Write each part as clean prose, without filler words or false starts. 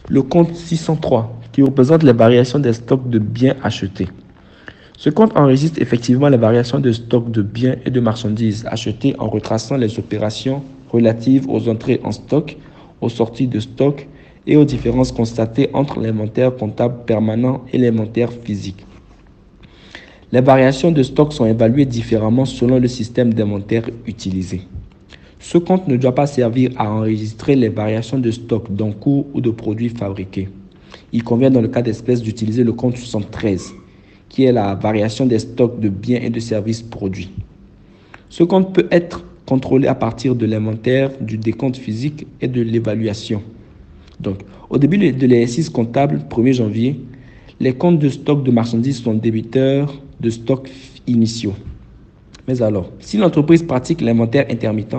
le compte 603 qui représente les variations des stocks de biens achetés. Ce compte enregistre effectivement les variations de stocks de biens et de marchandises achetés en retraçant les opérations relatives aux entrées en stock, aux sorties de stock et aux différences constatées entre l'inventaire comptable permanent et l'inventaire physique. Les variations de stock sont évaluées différemment selon le système d'inventaire utilisé. Ce compte ne doit pas servir à enregistrer les variations de stock d'encours ou de produits fabriqués. Il convient dans le cas d'espèce d'utiliser le compte 73, qui est la variation des stocks de biens et de services produits. Ce compte peut être contrôlé à partir de l'inventaire, du décompte physique et de l'évaluation. Donc, au début de l'exercice comptable, 1er janvier, les comptes de stock de marchandises sont débiteurs de stocks initiaux. Mais alors, si l'entreprise pratique l'inventaire intermittent,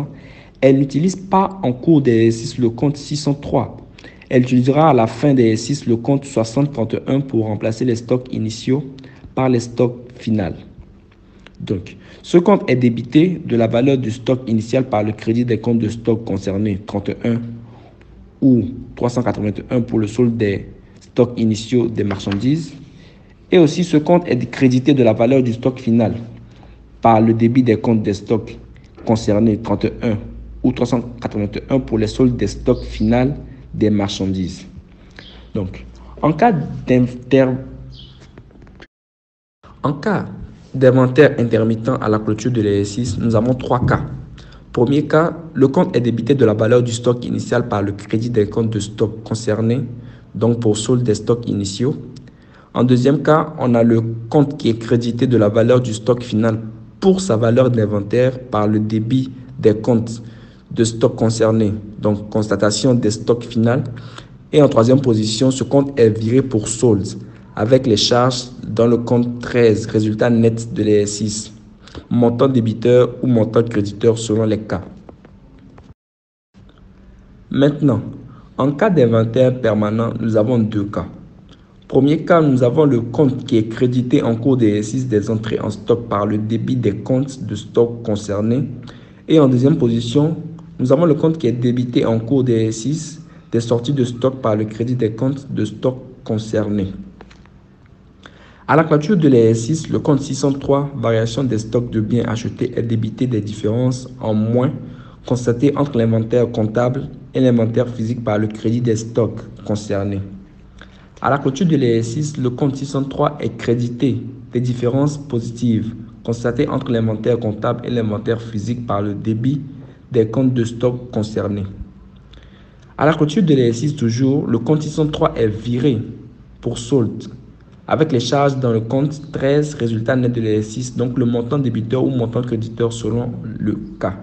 elle n'utilise pas en cours d'exercice le compte 603. Elle utilisera à la fin de l'exercice le compte 6031 pour remplacer les stocks initiaux par les stocks finaux. Donc, ce compte est débité de la valeur du stock initial par le crédit des comptes de stock concernés 31 ou 381 pour le solde des stocks initiaux des marchandises. Et aussi, ce compte est crédité de la valeur du stock final par le débit des comptes des stocks concernés 31 ou 381 pour les soldes des stocks finaux des marchandises. Donc, en cas d'inventaire intermittent à la clôture de l'exercice, nous avons 3 cas. Premier cas, le compte est débité de la valeur du stock initial par le crédit des comptes de stock concernés, donc pour solde des stocks initiaux. En deuxième cas, on a le compte qui est crédité de la valeur du stock final pour sa valeur d'inventaire par le débit des comptes de stock concernés, donc constatation des stocks finaux. Et en troisième position, ce compte est viré pour solde avec les charges dans le compte 13, résultat net de l'exercice, montant débiteur ou montant créditeur selon les cas. Maintenant, en cas d'inventaire permanent, nous avons 2 cas. Premier cas, nous avons le compte qui est crédité en cours d'exercice des entrées en stock par le débit des comptes de stock concernés. Et en deuxième position, nous avons le compte qui est débité en cours d'exercice des sorties de stock par le crédit des comptes de stock concernés. À la clôture de l'exercice, le compte 603, variation des stocks de biens achetés, est débité des différences en moins constatées entre l'inventaire comptable et l'inventaire physique par le crédit des stocks concernés. À la clôture de l'exercice, le compte 603 est crédité des différences positives constatées entre l'inventaire comptable et l'inventaire physique par le débit des comptes de stock concernés. À la clôture de l'exercice toujours, le compte 603 est viré pour solde avec les charges dans le compte 13, résultat net de l'exercice, donc le montant débiteur ou montant créditeur selon le cas.